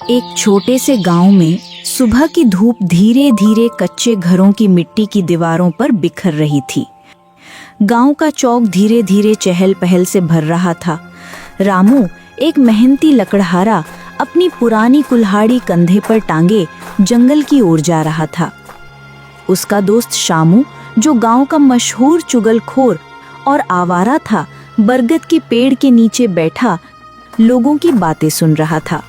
एक छोटे से गांव में सुबह की धूप धीरे धीरे कच्चे घरों की मिट्टी की दीवारों पर बिखर रही थी। गांव का चौक धीरे धीरे चहल पहल से भर रहा था। रामू, एक मेहनती लकड़हारा, अपनी पुरानी कुल्हाड़ी कंधे पर टांगे जंगल की ओर जा रहा था। उसका दोस्त शामू, जो गांव का मशहूर चुगलखोर और आवारा था, बरगद के पेड़ के नीचे बैठा लोगों की बातें सुन रहा था।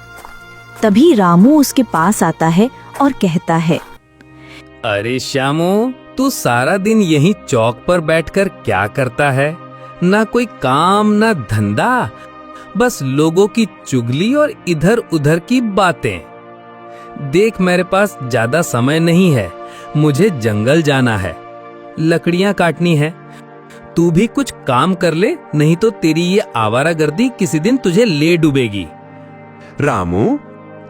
तभी रामू उसके पास आता है और कहता है, अरे श्यामू, तू सारा दिन यहीं चौक पर बैठकर क्या करता है? ना कोई काम ना धंधा, बस लोगों की चुगली और इधर उधर की बातें। देख, मेरे पास ज्यादा समय नहीं है, मुझे जंगल जाना है, लकड़ियां काटनी है। तू भी कुछ काम कर ले, नहीं तो तेरी ये आवारागर्दी किसी दिन तुझे ले डूबेगी। रामू,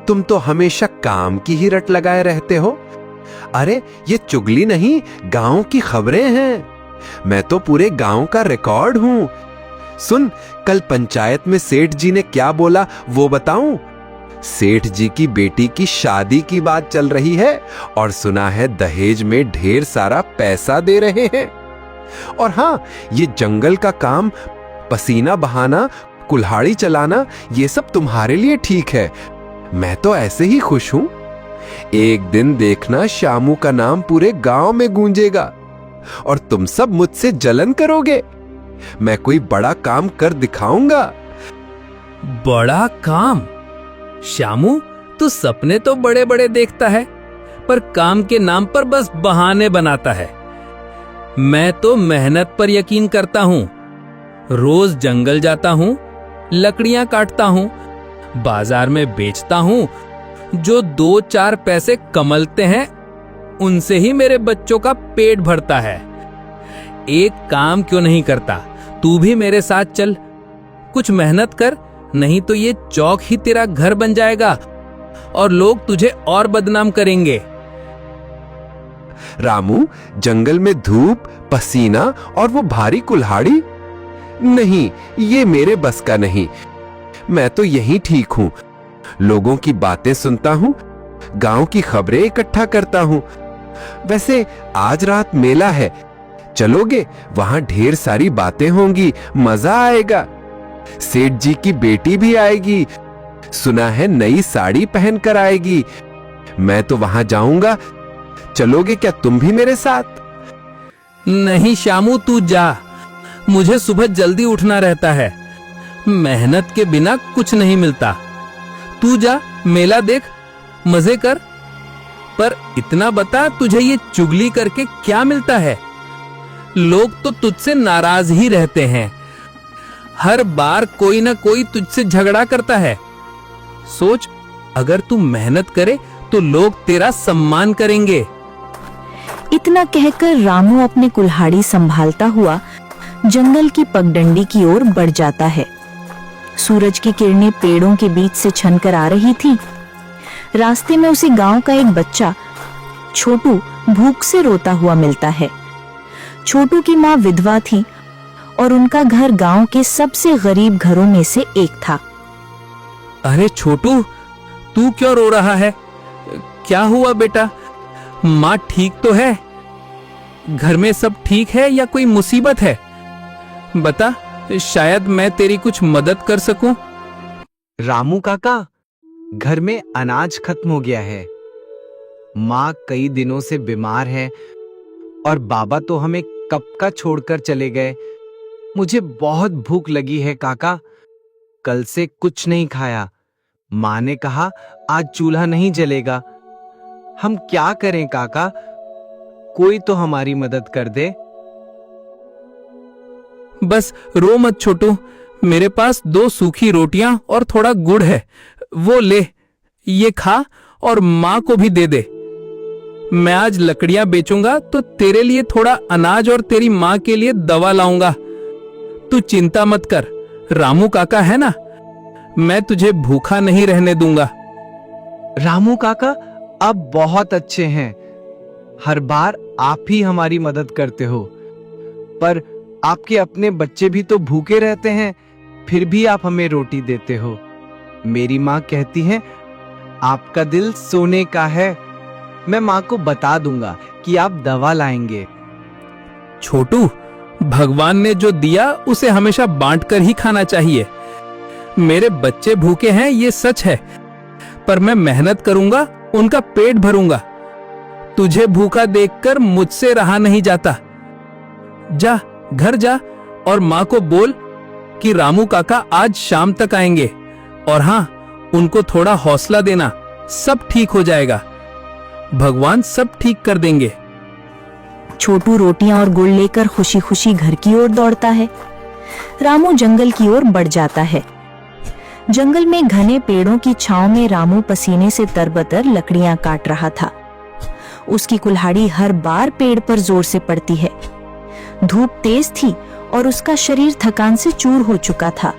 तुम तो हमेशा काम की ही रट लगाए रहते हो। अरे ये चुगली नहीं, गांव की खबरें हैं। मैं तो पूरे गांव का रिकॉर्ड हूं। सुन, कल पंचायत में सेठ जी ने क्या बोला वो बताऊं? सेठ जी की बेटी की शादी की बात चल रही है और सुना है दहेज में ढेर सारा पैसा दे रहे हैं। और हाँ, ये जंगल का काम, पसीना बहाना, कुल्हाड़ी चलाना, ये सब तुम्हारे लिए ठीक है। मैं तो ऐसे ही खुश हूं। एक दिन देखना, शामू का नाम पूरे गांव में गूंजेगा और तुम सब मुझसे जलन करोगे। मैं कोई बड़ा काम कर दिखाऊंगा। बड़ा काम? श्यामू, तू सपने तो बड़े बड़े देखता है, पर काम के नाम पर बस बहाने बनाता है। मैं तो मेहनत पर यकीन करता हूं। रोज जंगल जाता हूं, लकड़ियां काटता हूं, बाजार में बेचता हूं। जो 2-4 पैसे कमलते हैं, उनसे ही मेरे बच्चों का पेट भरता है। एक काम क्यों नहीं करता? तू भी मेरे साथ चल, कुछ मेहनत कर, नहीं तो ये चौक ही तेरा घर बन जाएगा और लोग तुझे और बदनाम करेंगे। रामू, जंगल में धूप, पसीना और वो भारी कुल्हाड़ी? नहीं, ये मेरे बस का नहीं। मैं तो यहीं ठीक हूं। लोगों की बातें सुनता हूं, गांव की खबरें इकट्ठा करता हूं। वैसे आज रात मेला है, चलोगे? वहां ढेर सारी बातें होंगी, मजा आएगा। सेठ जी की बेटी भी आएगी, सुना है नई साड़ी पहनकर आएगी। मैं तो वहां जाऊंगा। चलोगे क्या तुम भी मेरे साथ? नहीं श्यामू, तू जा। मुझे सुबह जल्दी उठना रहता है। मेहनत के बिना कुछ नहीं मिलता। तू जा, मेला देख, मजे कर। पर इतना बता, तुझे ये चुगली करके क्या मिलता है? लोग तो तुझसे नाराज ही रहते हैं। हर बार कोई ना कोई तुझसे झगड़ा करता है। सोच, अगर तू मेहनत करे तो लोग तेरा सम्मान करेंगे। इतना कहकर रामू अपनी कुल्हाड़ी संभालता हुआ जंगल की पगडंडी की ओर बढ़ जाता है। सूरज की किरणें पेड़ों के बीच से छनकर आ रही थी। रास्ते में उसे गांव का एक बच्चा छोटू भूख से रोता हुआ मिलता है। छोटू की माँ विधवा थी और उनका घर गांव के सबसे गरीब घरों में से एक था। अरे छोटू, तू क्यों रो रहा है? क्या हुआ बेटा? माँ ठीक तो है? घर में सब ठीक है या कोई मुसीबत है? बता, शायद मैं तेरी कुछ मदद कर सकूं। रामू काका, घर में अनाज खत्म हो गया है। माँ कई दिनों से बीमार है और बाबा तो हमें कब का छोड़कर चले गए। मुझे बहुत भूख लगी है काका। कल से कुछ नहीं खाया। माँ ने कहा आज चूल्हा नहीं जलेगा। हम क्या करें काका? कोई तो हमारी मदद कर दे। बस रो मत छोटू, मेरे पास 2 सूखी रोटियां और थोड़ा गुड़ है, वो ले, ये खा और माँ को भी दे दे। मैं आज लकड़ियां बेचूंगा तो तेरे लिए थोड़ा अनाज और तेरी माँ के लिए दवा लाऊंगा। तू चिंता मत कर, रामू काका है ना, मैं तुझे भूखा नहीं रहने दूंगा। रामू काका अब बहुत अच्छे हैं। हर बार आप ही हमारी मदद करते हो, पर आपके अपने बच्चे भी तो भूखे रहते हैं, फिर भी आप हमें रोटी देते हो। मेरी माँ कहती है आपका दिल सोने का है। मैं माँ को बता दूंगा कि आप दवा लाएंगे। छोटू, भगवान ने जो दिया उसे हमेशा बांट कर ही खाना चाहिए। मेरे बच्चे भूखे हैं ये सच है, पर मैं मेहनत करूंगा, उनका पेट भरूंगा। तुझे भूखा देखकर मुझसे रहा नहीं जाता। जा, घर जा और माँ को बोल कि रामू काका आज शाम तक आएंगे। और हाँ, उनको थोड़ा हौसला देना, सब ठीक हो जाएगा। भगवान सब ठीक कर देंगे। छोटू रोटियां और गुड़ लेकर खुशी खुशी घर की ओर दौड़ता है। रामू जंगल की ओर बढ़ जाता है। जंगल में घने पेड़ों की छांव में रामू पसीने से तरबतर लकड़ियां काट रहा था। उसकी कुल्हाड़ी हर बार पेड़ पर जोर से पड़ती है। धूप तेज थी और उसका शरीर थकान से चूर हो चुका था,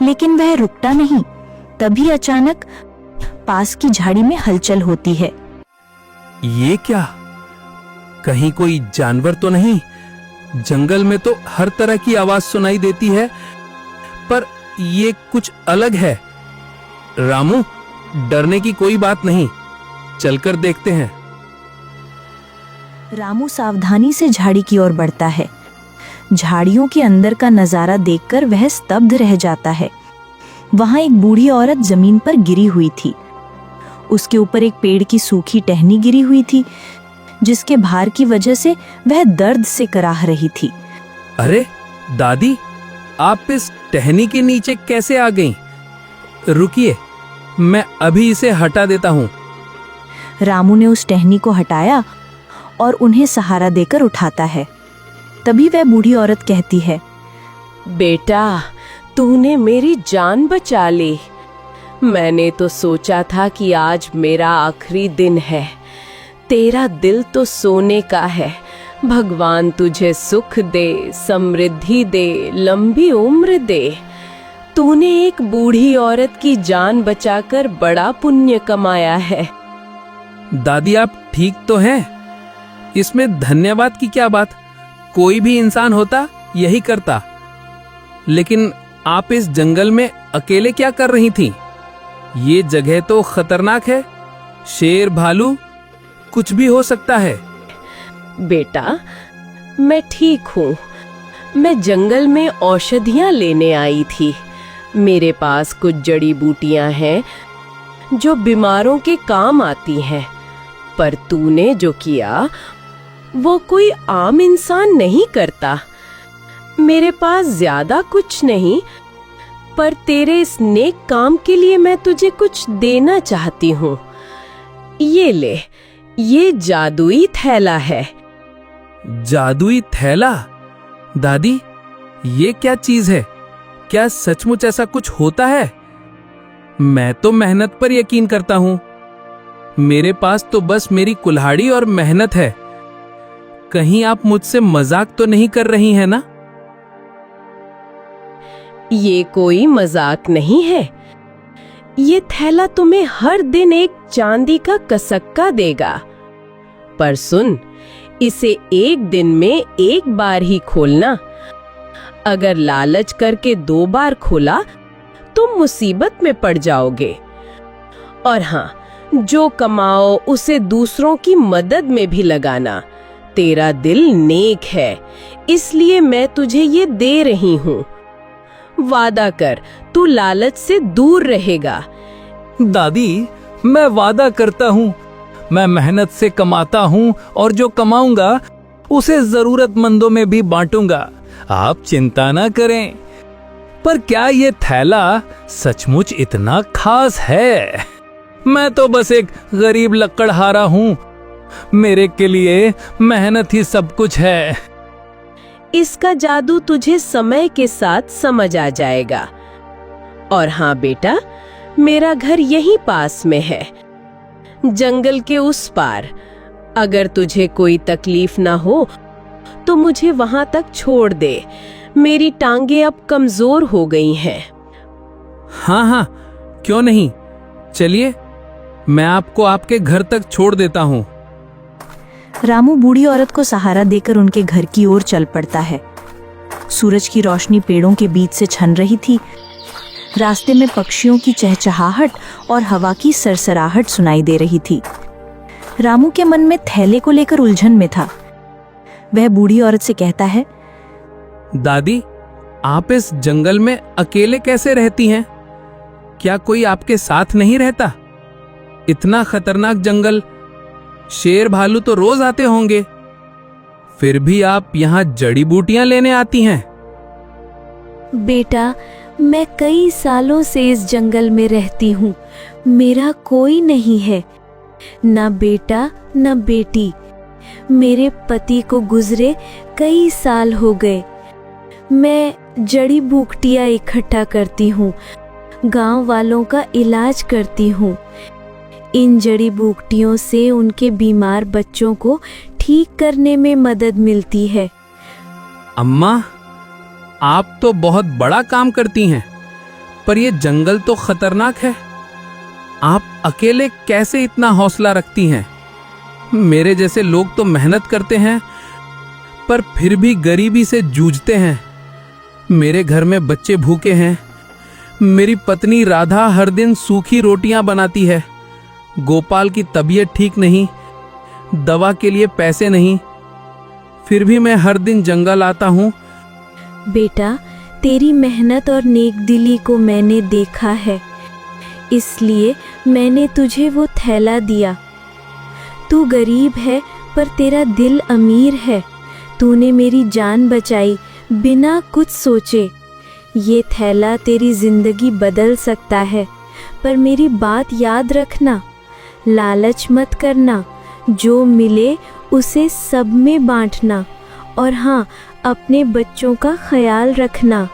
लेकिन वह रुकता नहीं। तभी अचानक पास की झाड़ी में हलचल होती है। ये क्या? कहीं कोई जानवर तो नहीं? जंगल में तो हर तरह की आवाज सुनाई देती है, पर ये कुछ अलग है। रामू, डरने की कोई बात नहीं, चलकर देखते हैं। रामू सावधानी से झाड़ी की ओर बढ़ता है। झाड़ियों के अंदर का नजारा देखकर वह स्तब्ध रह जाता है। वहां एक बूढ़ी औरत जमीन पर गिरी हुई थी। उसके ऊपर एक पेड़ की सूखी टहनी गिरी हुई थी, जिसके भार की वजह से वह दर्द से कराह रही थी। अरे दादी, आप इस टहनी के नीचे कैसे आ गईं? रुकिए, मैं अभी इसे हटा देता हूँ। रामू ने उस टहनी को हटाया और उन्हें सहारा देकर उठाता है। तभी वह बूढ़ी औरत कहती है, बेटा, तूने मेरी जान बचा ली। मैंने तो सोचा था कि आज मेरा आखिरी दिन है। तेरा दिल तो सोने का है। भगवान तुझे सुख दे, समृद्धि दे, लंबी उम्र दे। तूने एक बूढ़ी औरत की जान बचाकर बड़ा पुण्य कमाया है। दादी, आप ठीक तो हैं? इसमें धन्यवाद की क्या बात? कोई भी इंसान होता यही करता। लेकिन आप इस जंगल में अकेले क्या कर रही थीं? ये जगह तो खतरनाक है। शेर, भालू, कुछ भी हो सकता है। बेटा, मैं ठीक हूँ। मैं जंगल में औषधियाँ लेने आई थी। मेरे पास कुछ जड़ी बूटियाँ हैं जो बीमारों के काम आती हैं। पर तूने जो किया वो कोई आम इंसान नहीं करता। मेरे पास ज्यादा कुछ नहीं, पर तेरे इस नेक काम के लिए मैं तुझे कुछ देना चाहती हूँ। ये ले, ये जादुई थैला है। जादुई थैला? दादी, ये क्या चीज है? क्या सचमुच ऐसा कुछ होता है? मैं तो मेहनत पर यकीन करता हूँ। मेरे पास तो बस मेरी कुल्हाड़ी और मेहनत है। कहीं आप मुझसे मजाक तो नहीं कर रही हैं ना? ये कोई मजाक नहीं है। ये थैला तुम्हें हर दिन एक चांदी का कसक्का देगा। पर सुन, इसे एक दिन में एक बार ही खोलना। अगर लालच करके 2 बार खोला तो मुसीबत में पड़ जाओगे। और हाँ, जो कमाओ उसे दूसरों की मदद में भी लगाना। तेरा दिल नेक है, इसलिए मैं तुझे ये दे रही हूँ। वादा कर, तू लालच से दूर रहेगा। दादी, मैं वादा करता हूँ, मैं मेहनत से कमाता हूँ और जो कमाऊंगा उसे जरूरतमंदों में भी बांटूंगा। आप चिंता ना करें। पर क्या ये थैला सचमुच इतना खास है? मैं तो बस एक गरीब लकड़हारा हूँ। मेरे के लिए मेहनत ही सब कुछ है। इसका जादू तुझे समय के साथ समझ आ जाएगा। और हाँ बेटा, मेरा घर यहीं पास में है, जंगल के उस पार। अगर तुझे कोई तकलीफ ना हो तो मुझे वहां तक छोड़ दे। मेरी टांगे अब कमजोर हो गई हैं। हाँ हाँ, क्यों नहीं, चलिए मैं आपको आपके घर तक छोड़ देता हूँ। रामू बूढ़ी औरत को सहारा देकर उनके घर की ओर चल पड़ता है। सूरज की रोशनी पेड़ों के बीच से छन रही थी। रास्ते में पक्षियों की चहचहाहट और हवा की सरसराहट सुनाई दे रही थी। रामू के मन में थैले को लेकर उलझन में था। वह बूढ़ी औरत से कहता है, दादी, आप इस जंगल में अकेले कैसे रहती हैं? क्या कोई आपके साथ नहीं रहता? इतना खतरनाक जंगल, शेर भालू तो रोज आते होंगे, फिर भी आप यहाँ जड़ी बूटियां लेने आती हैं। बेटा, मैं कई सालों से इस जंगल में रहती हूँ। मेरा कोई नहीं है, न बेटा न बेटी। मेरे पति को गुजरे कई साल हो गए। मैं जड़ी बूटियां इकट्ठा करती हूँ, गांव वालों का इलाज करती हूँ। इन जड़ी बूटियों से उनके बीमार बच्चों को ठीक करने में मदद मिलती है। अम्मा, आप तो बहुत बड़ा काम करती हैं, पर यह जंगल तो खतरनाक है। आप अकेले कैसे इतना हौसला रखती हैं? मेरे जैसे लोग तो मेहनत करते हैं, पर फिर भी गरीबी से जूझते हैं। मेरे घर में बच्चे भूखे हैं। मेरी पत्नी राधा हर दिन सूखी रोटियां बनाती है। गोपाल की तबीयत ठीक नहीं, दवा के लिए पैसे नहीं, फिर भी मैं हर दिन जंगल आता हूँ। बेटा, तेरी मेहनत और नेकदिली को मैंने देखा है, इसलिए मैंने तुझे वो थैला दिया। तू गरीब है, पर तेरा दिल अमीर है। तूने मेरी जान बचाई बिना कुछ सोचे। ये थैला तेरी जिंदगी बदल सकता है, पर मेरी बात याद रखना, लालच मत करना। जो मिले उसे सब में बांटना, और हाँ, अपने बच्चों का ख्याल रखना।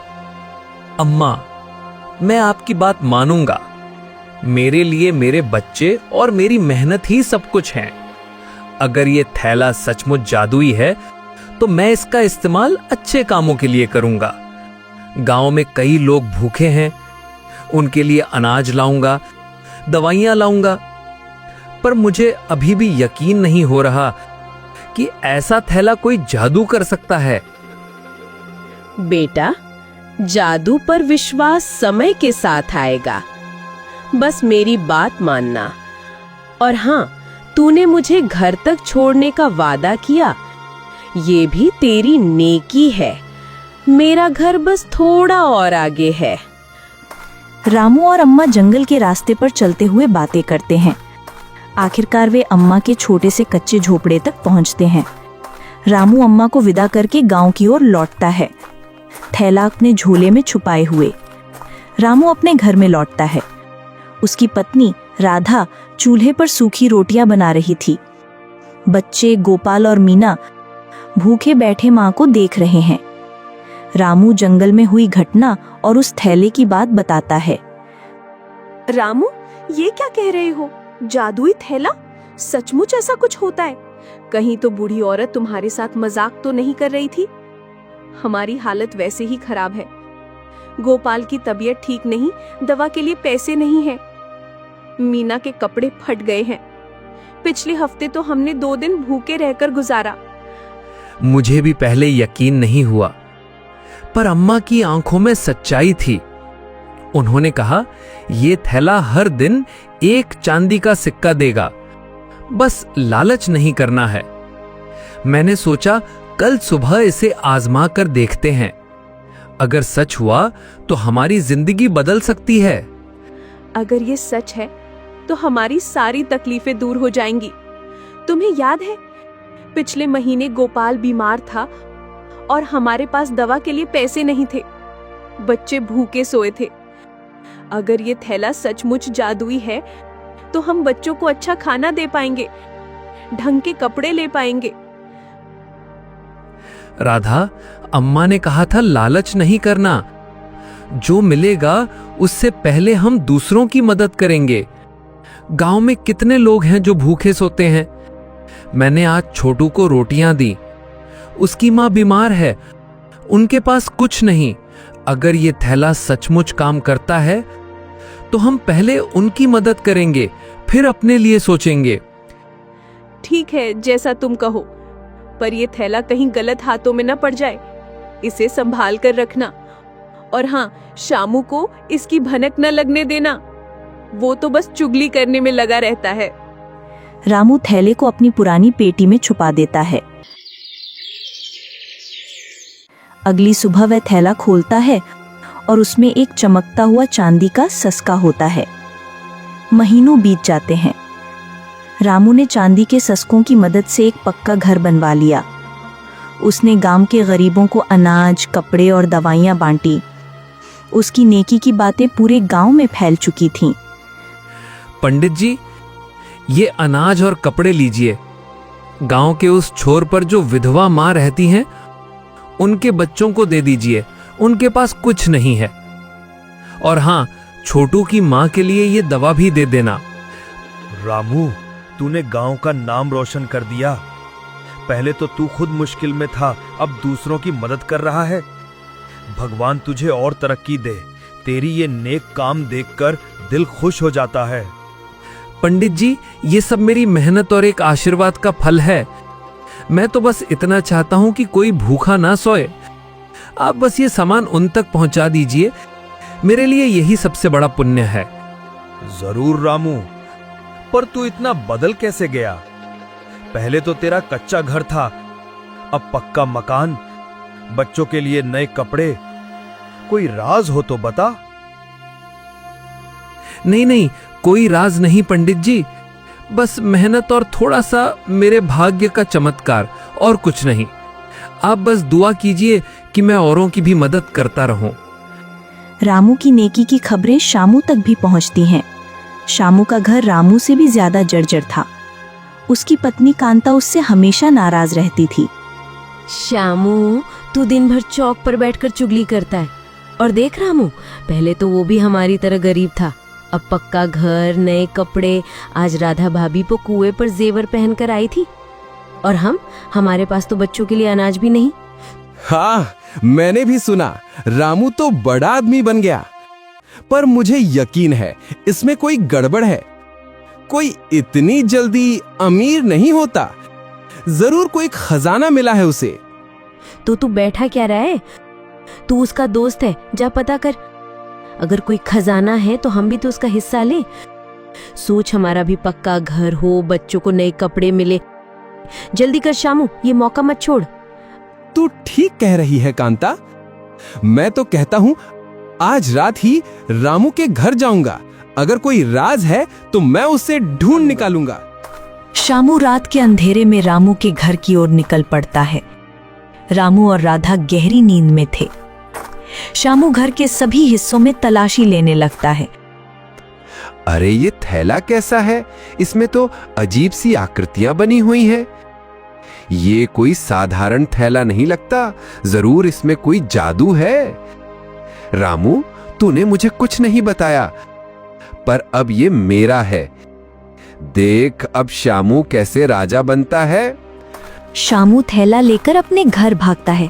अम्मा, मैं आपकी बात मानूंगा। मेरे लिए मेरे बच्चे और मेरी मेहनत ही सब कुछ है। अगर ये थैला सचमुच जादुई है, तो मैं इसका इस्तेमाल अच्छे कामों के लिए करूंगा। गांव में कई लोग भूखे हैं, उनके लिए अनाज लाऊंगा, दवाइयां लाऊंगा। पर मुझे अभी भी यकीन नहीं हो रहा कि ऐसा थैला कोई जादू कर सकता है। बेटा, जादू पर विश्वास समय के साथ आएगा। बस मेरी बात मानना। और हाँ, तूने मुझे घर तक छोड़ने का वादा किया, ये भी तेरी नेकी है। मेरा घर बस थोड़ा और आगे है। रामू और अम्मा जंगल के रास्ते पर चलते हुए बातें करते हैं। आखिरकार वे अम्मा के छोटे से कच्चे झोपड़े तक पहुंचते हैं। रामू अम्मा को विदा करके गांव की ओर लौटता है, थैला अपने झोले में छुपाए हुए। रामू अपने घर में लौटता है। उसकी पत्नी राधा चूल्हे पर सूखी रोटियां बना रही थी। बच्चे गोपाल और मीना भूखे बैठे मां को देख रहे हैं। रामू जंगल में हुई घटना और उस थैले की बात बताता है। रामू, ये क्या कह रहे हो? जादुई थैला? सचमुच ऐसा कुछ होता है? कहीं तो बूढ़ी औरत तुम्हारे साथ मजाक तो नहीं कर रही थी? हमारी हालत वैसे ही खराब है। गोपाल की तबीयत ठीक नहीं, दवा के लिए पैसे नहीं है। मीना के कपड़े फट गए हैं। पिछले हफ्ते तो हमने 2 दिन भूखे रहकर गुजारा। मुझे भी पहले यकीन नहीं हुआ, पर अम्मा की आंखों में सच्चाई थी। उन्होंने कहा, यह थैला हर दिन 1 चांदी का सिक्का देगा, बस लालच नहीं करना है। मैंने सोचा कल सुबह इसे आजमा कर देखते हैं। अगर सच हुआ तो हमारी जिंदगी बदल सकती है। अगर ये सच है तो हमारी सारी तकलीफें दूर हो जाएंगी। तुम्हें याद है, पिछले महीने गोपाल बीमार था और हमारे पास दवा के लिए पैसे नहीं थे। बच्चे भूखे सोए थे। अगर ये थैला सचमुच जादुई है तो हम बच्चों को अच्छा खाना दे पाएंगे, ढंग के कपड़े ले पाएंगे। राधा, अम्मा ने कहा था लालच नहीं करना। जो मिलेगा उससे पहले हम दूसरों की मदद करेंगे। गांव में कितने लोग हैं जो भूखे सोते हैं। मैंने आज छोटू को रोटियां दी। उसकी मां बीमार है, उनके पास कुछ नहीं। अगर ये थैला सचमुच काम करता है तो हम पहले उनकी मदद करेंगे, फिर अपने लिए सोचेंगे। ठीक है, जैसा तुम कहो, पर यह थैला कहीं गलत हाथों में न पड़ जाए। इसे संभाल कर रखना और हाँ, शामू को इसकी भनक न लगने देना। वो तो बस चुगली करने में लगा रहता है। रामू थैले को अपनी पुरानी पेटी में छुपा देता है। अगली सुबह वह थैला खोलता है और उसमें एक चमकता हुआ चांदी का सस्का होता है। महीनों बीत जाते हैं। रामू ने चांदी के सस्कों की मदद से एक पक्का घर बनवा लिया। उसने गांव के गरीबों को अनाज, कपड़े और दवाइयां बांटी। उसकी नेकी की बातें पूरे गांव में फैल चुकी थीं। पंडित जी, ये अनाज और कपड़े लीजिए। गांव के उस छोर पर जो विधवा मां रहती हैं, उनके बच्चों को दे दीजिए। उनके पास कुछ नहीं है। और हां, छोटू की मां के लिए ये दवा भी दे देना। रामू, तूने गांव का नाम रोशन कर दिया। पहले तो तू खुद मुश्किल में था, अब दूसरों की मदद कर रहा है। भगवान तुझे और तरक्की दे। तेरी ये नेक काम देखकर दिल खुश हो जाता है। पंडित जी, ये सब मेरी मेहनत और एक आशीर्वाद का फल है। मैं तो बस इतना चाहता हूं कि कोई भूखा ना सोए। आप बस ये सामान उन तक पहुंचा दीजिए। मेरे लिए यही सबसे बड़ा पुण्य है। जरूर रामू, पर तू इतना बदल कैसे गया? पहले तो तेरा कच्चा घर था, अब पक्का मकान, बच्चों के लिए नए कपड़े। कोई राज हो तो बता। नहीं नहीं, कोई राज नहीं पंडित जी। बस मेहनत और थोड़ा सा मेरे भाग्य का चमत्कार, और कुछ नहीं। आप बस दुआ कीजिए कि मैं औरों की भी मदद करता रहूं। रामू की नेकी की खबरें शामू तक भी पहुंचती हैं। शामू का घर रामू से भी ज्यादा जर्जर था। उसकी पत्नी कांता उससे हमेशा नाराज रहती थी। शामू, तू दिन भर चौक पर बैठकर चुगली करता है। और देख रामू, पहले तो वो भी हमारी तरह गरीब था, अब पक्का घर, नए कपड़े। आज राधा भाभी को कुएं पर जेवर पहनकर आई थी, और हमारे पास तो बच्चों के लिए अनाज भी नहीं। हाँ, मैंने भी सुना रामू तो बड़ा आदमी बन गया। पर मुझे यकीन है इसमें कोई गड़बड़ है। कोई इतनी जल्दी अमीर नहीं होता। जरूर कोई खजाना मिला है उसे। तो तू बैठा क्या रहा है? तू उसका दोस्त है, जा पता कर। अगर कोई खजाना है तो हम भी तो उसका हिस्सा ले। सोच, हमारा भी पक्का घर हो, बच्चों को नए कपड़े मिले। जल्दी कर शामू, ये मौका मत छोड़। तू ठीक कह रही है कांता। मैं तो कहता हूँ आज रात ही रामू के घर जाऊंगा। अगर कोई राज है तो मैं उसे ढूंढ निकालूंगा। शामू रात के अंधेरे में रामू के घर की ओर निकल पड़ता है। रामू और राधा गहरी नींद में थे। शामू घर के सभी हिस्सों में तलाशी लेने लगता है। अरे ये थैला कैसा है? इसमें तो अजीब सी आकृतियां बनी हुई हैं। ये कोई साधारण थैला नहीं लगता। जरूर इसमें कोई जादू है। रामू, तूने मुझे कुछ नहीं बताया, पर अब ये मेरा है। देख अब शामू कैसे राजा बनता है। शामू थैला लेकर अपने घर भागता है।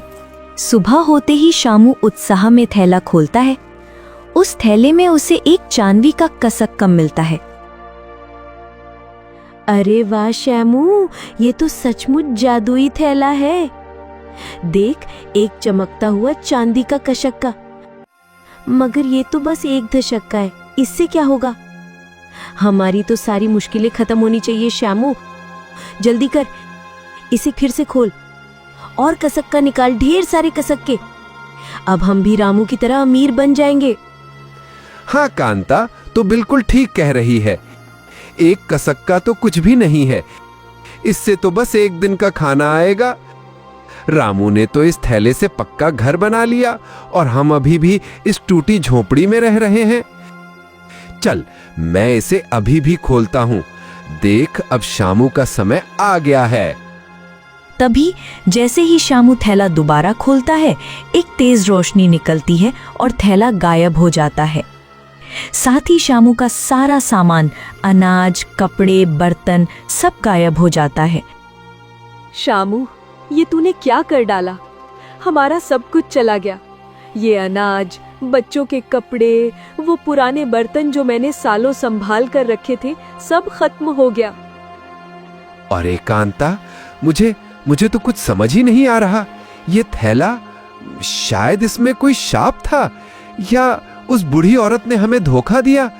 सुबह होते ही शामू उत्साह में थैला खोलता है। उस थैले में उसे एक चांदी का कसक्कम मिलता है। अरे वाह शामू, ये तो सचमुच जादुई थैला है। देख, एक चमकता हुआ चांदी का कशक्का। मगर ये तो बस एक दशक है, इससे क्या होगा? हमारी तो सारी मुश्किलें खत्म होनी चाहिए शामू। जल्दी कर, इसे फिर से खोल और कसक्का निकाल, ढेर सारे कसक्के। अब हम भी रामू की तरह अमीर बन जाएंगे। हाँ कांता, तो बिल्कुल ठीक कह रही है। एक कसक्का तो कुछ भी नहीं है। इससे तो बस एक दिन का खाना आएगा। रामू ने तो इस थैले से पक्का घर बना लिया और हम अभी भी इस टूटी झोपड़ी में रह रहे हैं। चल, मैं इसे अभी भी खोलता हूं। देख, अब शामू का समय आ गया है। तभी जैसे ही शामू थैला दोबारा खोलता है, एक तेज रोशनी निकलती है और थैला गायब हो जाता है। साथ ही शामू का सारा सामान, अनाज, कपड़े, बर्तन सब गायब हो जाता है। शामू, ये तूने क्या कर डाला? हमारा सब कुछ चला गया। ये अनाज, बच्चों के कपड़े, वो पुराने बर्तन जो मैंने सालों संभाल कर रखे थे, सब खत्म हो गया। अरे कांता, मुझे तो कुछ समझ ही नहीं आ रहा। ये थैला, शायद इसमें कोई शाप था। या उस बूढ़ी औरत ने हमें धोखा दिया?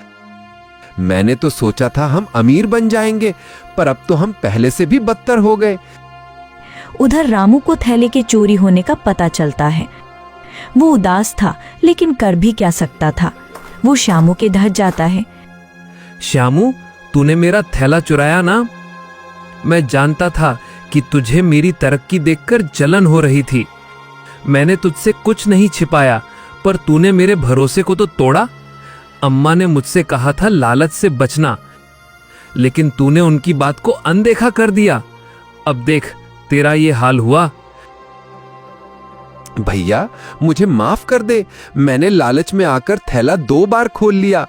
मैंने तो सोचा था हम अमीर बन जाएंगे, पर अब तो हम पहले से भी बदतर हो गए। उधर रामू को थैले के चोरी होने का पता चलता है। वो उदास था, लेकिन कर भी क्या सकता था। वो श्यामू के धज जाता है। श्यामू, तूने मेरा थैला चुराया ना? मैं जानता था कि तुझे मेरी तरक्की देखकर जलन हो रही थी। मैंने तुझसे कुछ नहीं छिपाया, पर तूने मेरे भरोसे को तो तोड़ा। अम्मा ने मुझसे कहा था लालच से बचना, लेकिन तूने उनकी बात को अनदेखा कर दिया। अब देख, तेरा ये हाल हुआ। भैया, मुझे माफ कर दे। मैंने लालच में आकर थैला 2 बार खोल लिया।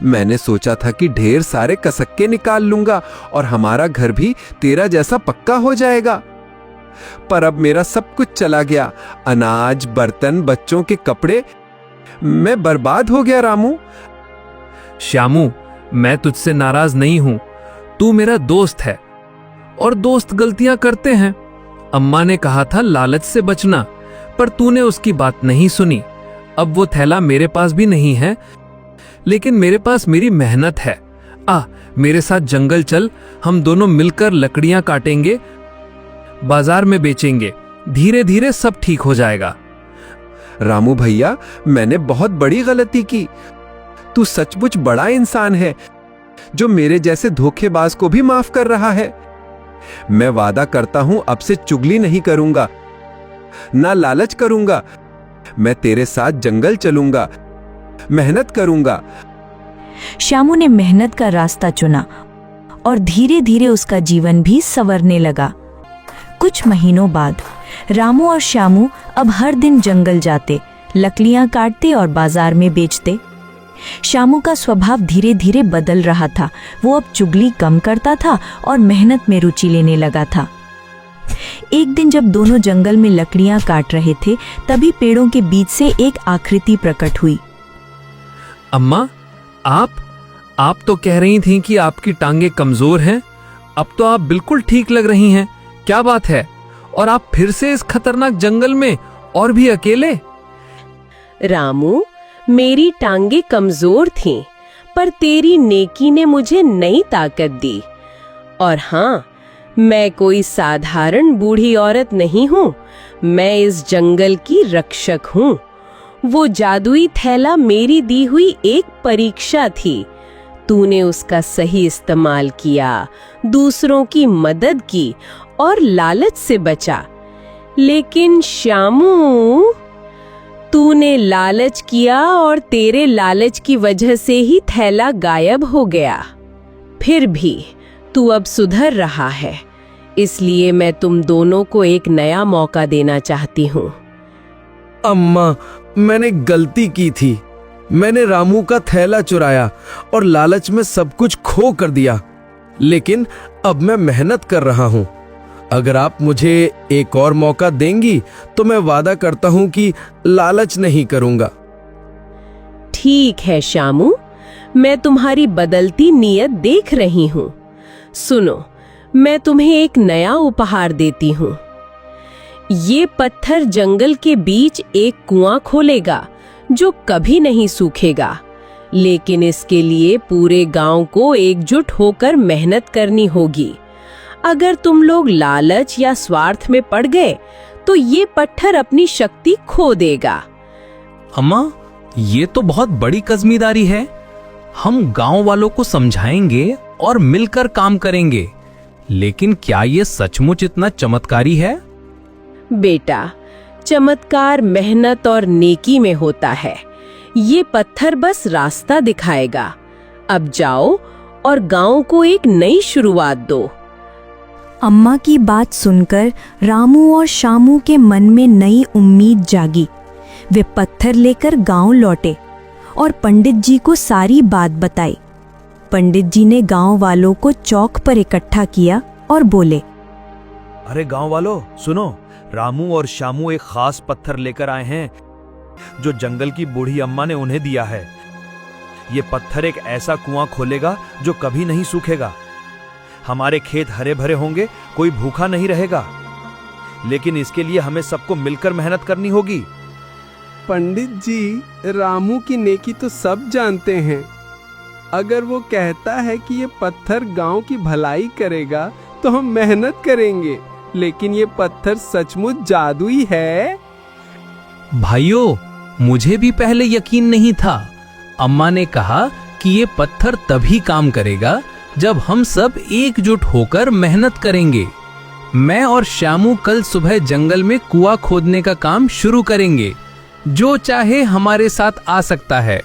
मैंने सोचा था कि ढेर सारे कसक्के निकाल लूंगा और हमारा घर भी तेरा जैसा पक्का हो जाएगा, पर अब मेरा सब कुछ चला गया। अनाज, बर्तन, बच्चों के कपड़े, मैं बर्बाद हो गया। रामू। श्यामू, मैं तुझसे नाराज नहीं हूं। तू मेरा दोस्त है और दोस्त गलतियां करते हैं। अम्मा ने कहा था लालच से बचना, पर तूने उसकी बात नहीं सुनी। अब वो थैला मेरे पास भी नहीं है, लेकिन मेरे पास मेरी मेहनत है। मेरे साथ जंगल चल, हम दोनों मिलकर लकड़ियां काटेंगे, बाजार में बेचेंगे। धीरे धीरे सब ठीक हो जाएगा। रामू भैया, मैंने बहुत बड़ी गलती की। तू सचमुच बड़ा इंसान है, जो मेरे जैसे धोखेबाज को भी माफ कर रहा है। मैं वादा करता हूं अब से चुगली नहीं करूंगा, ना लालच करूंगा। मैं तेरे साथ जंगल चलूंगा, मेहनत करूंगा। श्यामू ने मेहनत का रास्ता चुना और धीरे धीरे उसका जीवन भी संवरने लगा। कुछ महीनों बाद रामू और श्यामू अब हर दिन जंगल जाते, लकड़ियां काटते और बाजार में बेचते। श्यामू का स्वभाव धीरे धीरे बदल रहा था। वो अब चुगली कम करता था और मेहनत में रुचि लेने लगा था। एक दिन जब दोनों जंगल में लकड़ियां काट रहे थे, तभी पेड़ों के बीच से एक आकृति प्रकट हुई। अम्मा, आप तो कह रही थीं कि आपकी टांगे कमजोर हैं। अब तो आप बिल्कुल ठीक लग रही हैं। क्या बात है? और आप फिर से इस खतरनाक जंगल में, और भी अकेले? रामू, मेरी टांगे कमजोर थीं, पर तेरी नेकी ने मुझे नई ताकत दी। और हाँ, मैं कोई साधारण बूढ़ी औरत नहीं हूँ। मैं इस जंगल की रक्षक हूँ। वो जादुई थैला मेरी दी हुई एक परीक्षा थी। तूने उसका सही इस्तेमाल किया, दूसरों की मदद की और लालच से बचा। लेकिन श्यामू, तूने लालच किया और तेरे लालच की वजह से ही थैला गायब हो गया। फिर भी तू अब सुधर रहा है, इसलिए मैं तुम दोनों को एक नया मौका देना चाहती हूँ। अम्मा, मैंने गलती की थी। मैंने रामू का थैला चुराया और लालच में सब कुछ खो कर दिया, लेकिन अब मैं मेहनत कर रहा हूँ। अगर आप मुझे एक और मौका देंगी तो मैं वादा करता हूँ कि लालच नहीं करूँगा। ठीक है श्यामू, मैं तुम्हारी बदलती नीयत देख रही हूँ। सुनो, मैं तुम्हें एक नया उपहार देती हूँ। ये पत्थर जंगल के बीच एक कुआं खोलेगा जो कभी नहीं सूखेगा, लेकिन इसके लिए पूरे गांव को एकजुट होकर मेहनत करनी होगी। अगर तुम लोग लालच या स्वार्थ में पड़ गए तो ये पत्थर अपनी शक्ति खो देगा। अम्मा, ये तो बहुत बड़ी कज़्मीदारी है। हम गांव वालों को समझाएंगे और मिलकर काम करेंगे, लेकिन क्या ये सचमुच इतना चमत्कारी है? बेटा, चमत्कार मेहनत और नेकी में होता है। ये पत्थर बस रास्ता दिखाएगा। अब जाओ और गांव को एक नई शुरुआत दो। अम्मा की बात सुनकर रामू और श्यामू के मन में नई उम्मीद जागी। वे पत्थर लेकर गांव लौटे और पंडित जी को सारी बात बताई। पंडित जी ने गांव वालों को चौक पर इकट्ठा किया और बोले, अरे गांव वालों, सुनो, रामू और श्यामू एक खास पत्थर लेकर आए हैं जो जंगल की बूढ़ी अम्मा ने उन्हें दिया है। ये पत्थर एक ऐसा कुआं खोलेगा जो कभी नहीं सूखेगा। हमारे खेत हरे भरे होंगे, कोई भूखा नहीं रहेगा। लेकिन इसके लिए हमें सबको मिलकर मेहनत करनी होगी। पंडित जी, रामू की नेकी तो सब जानते हैं। अगर वो कहता है कि ये पत्थर गांव की भलाई करेगा तो हम मेहनत करेंगे, लेकिन ये पत्थर सचमुच जादुई है। भाइयों, मुझे भी पहले यकीन नहीं था। अम्मा ने कहा कि ये पत्थर तभी काम करेगा जब हम सब एकजुट होकर मेहनत करेंगे। मैं और श्यामू कल सुबह जंगल में कुआं खोदने का काम शुरू करेंगे। जो चाहे हमारे साथ आ सकता है।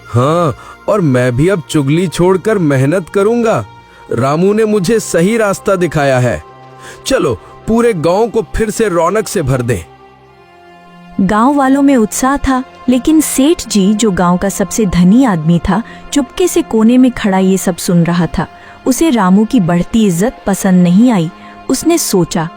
हाँ, और मैं भी अब चुगली छोड़कर मेहनत करूंगा। रामू ने मुझे सही रास्ता दिखाया है। चलो पूरे गांव को फिर से रौनक से भर दें। गांव वालों में उत्साह था, लेकिन सेठ जी, जो गांव का सबसे धनी आदमी था, चुपके से कोने में खड़ा ये सब सुन रहा था। उसे रामू की बढ़ती इज्जत पसंद नहीं आई। उसने सोचा,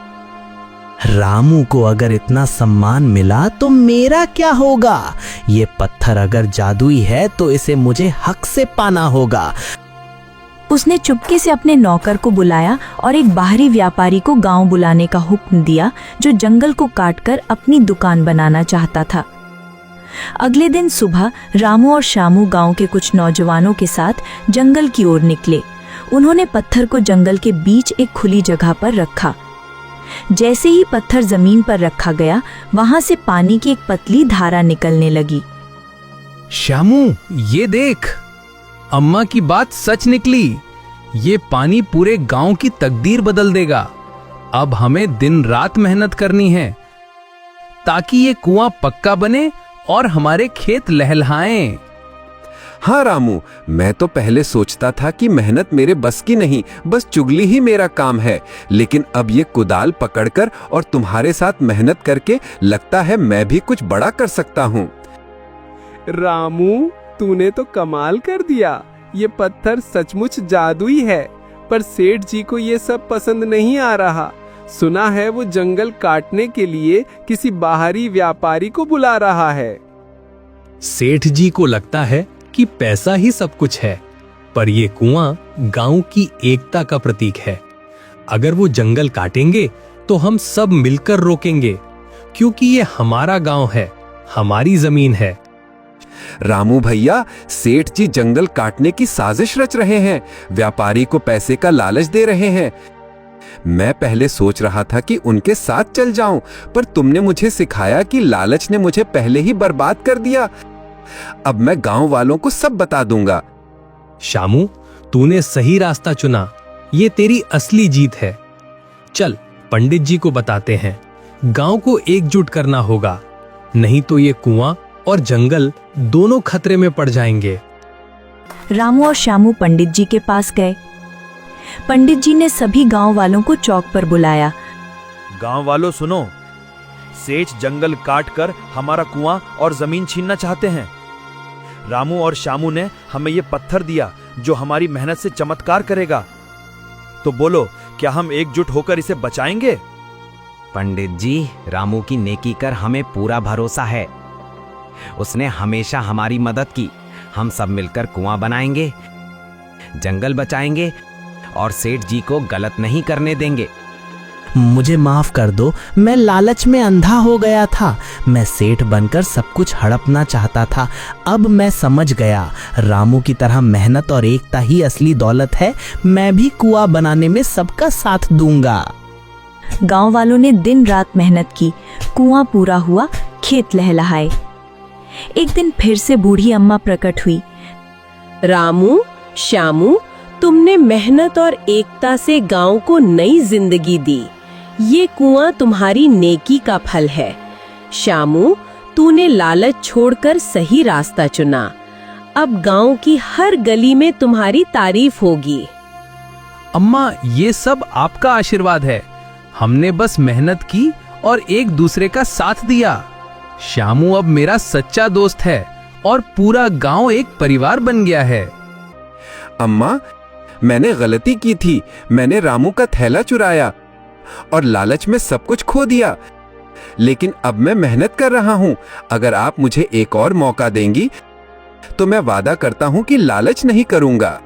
रामू को अगर इतना सम्मान मिला तो मेरा क्या होगा? ये पत्थर अगर जादुई है तो इसे मुझे हक से पाना होगा। उसने चुपके से अपने नौकर को बुलाया और एक बाहरी व्यापारी को गांव बुलाने का हुक्म दिया, जो जंगल को काटकर अपनी दुकान बनाना चाहता था। अगले दिन सुबह रामू और श्यामू गांव के कुछ नौजवानों के साथ जंगल की ओर निकले। उन्होंने पत्थर को जंगल के बीच एक खुली जगह पर रखा। जैसे ही पत्थर जमीन पर रखा गया, वहां से पानी की एक पतली धारा निकलने लगी। श्यामू, ये देख, अम्मा की बात सच निकली। ये पानी पूरे गांव की तकदीर बदल देगा। अब हमें दिन रात मेहनत करनी है ताकि ये कुआं पक्का बने और हमारे खेत लहलहाएं। हाँ रामू, मैं तो पहले सोचता था कि मेहनत मेरे बस की नहीं, बस चुगली ही मेरा काम है। लेकिन अब ये कुदाल पकड़कर और तुम्हारे साथ मेहनत करके लगता है मैं भी कुछ बड़ा कर सकता हूँ। रामू, तूने तो कमाल कर दिया। ये पत्थर सचमुच जादुई है, पर सेठ जी को ये सब पसंद नहीं आ रहा। सुना है वो जंगल काटने के लिए किसी बाहरी व्यापारी को बुला रहा है। सेठ जी को लगता है कि पैसा ही सब कुछ है, पर ये कुआं गांव की एकता का प्रतीक है। अगर वो जंगल काटेंगे तो हम सब मिलकर रोकेंगे, क्योंकि ये हमारा गांव है, हमारी जमीन है। रामू भैया, सेठ जी जंगल काटने की साजिश रच रहे हैं, व्यापारी को पैसे का लालच दे रहे हैं। मैं पहले सोच रहा था कि उनके साथ चल जाऊं, पर तुमने मुझे सिखाया कि लालच ने मुझे पहले ही बर्बाद कर दिया। अब मैं गांव वालों को सब बता दूंगा। श्यामू, तूने सही रास्ता चुना। ये तेरी असली जीत है। चल पंडित जी को बताते हैं। गांव को एकजुट करना होगा, नहीं तो ये कुआं और जंगल दोनों खतरे में पड़ जाएंगे। रामू और श्यामू पंडित जी के पास गए। पंडित जी ने सभी गांव वालों को चौक पर बुलाया। गांव वालों सुनो, सेठ जंगल काट कर हमारा कुआं और जमीन छीनना चाहते हैं। रामू और श्यामू ने हमें ये पत्थर दिया जो हमारी मेहनत से चमत्कार करेगा। तो बोलो, क्या हम एकजुट होकर इसे बचाएंगे? पंडित जी, रामू की नेकी कर हमें पूरा भरोसा है। उसने हमेशा हमारी मदद की। हम सब मिलकर कुआं बनाएंगे, जंगल बचाएंगे और सेठ जी को गलत नहीं करने देंगे। मुझे माफ कर दो, मैं लालच में अंधा हो गया था। मैं सेठ बनकर सब कुछ हड़पना चाहता था। अब मैं समझ गया, रामू की तरह मेहनत और एकता ही असली दौलत है। मैं भी कुआं बनाने में सबका साथ दूंगा। गांव वालों ने दिन रात मेहनत की। कुआं पूरा हुआ, खेत लहलहाए। एक दिन फिर से बूढ़ी अम्मा प्रकट हुई। रामू, श्यामू, तुमने मेहनत और एकता से गांव को नई जिंदगी दी। ये कुआं तुम्हारी नेकी का फल है। श्यामू, तूने लालच छोड़कर सही रास्ता चुना। अब गांव की हर गली में तुम्हारी तारीफ होगी। अम्मा, ये सब आपका आशीर्वाद है। हमने बस मेहनत की और एक दूसरे का साथ दिया। श्यामू अब मेरा सच्चा दोस्त है और पूरा गांव एक परिवार बन गया है। अम्मा, मैंने गलती की थी। मैंने रामू का थैला चुराया और लालच में सब कुछ खो दिया। लेकिन अब मैं मेहनत कर रहा हूं। अगर आप मुझे एक और मौका देंगी तो मैं वादा करता हूं कि लालच नहीं करूंगा।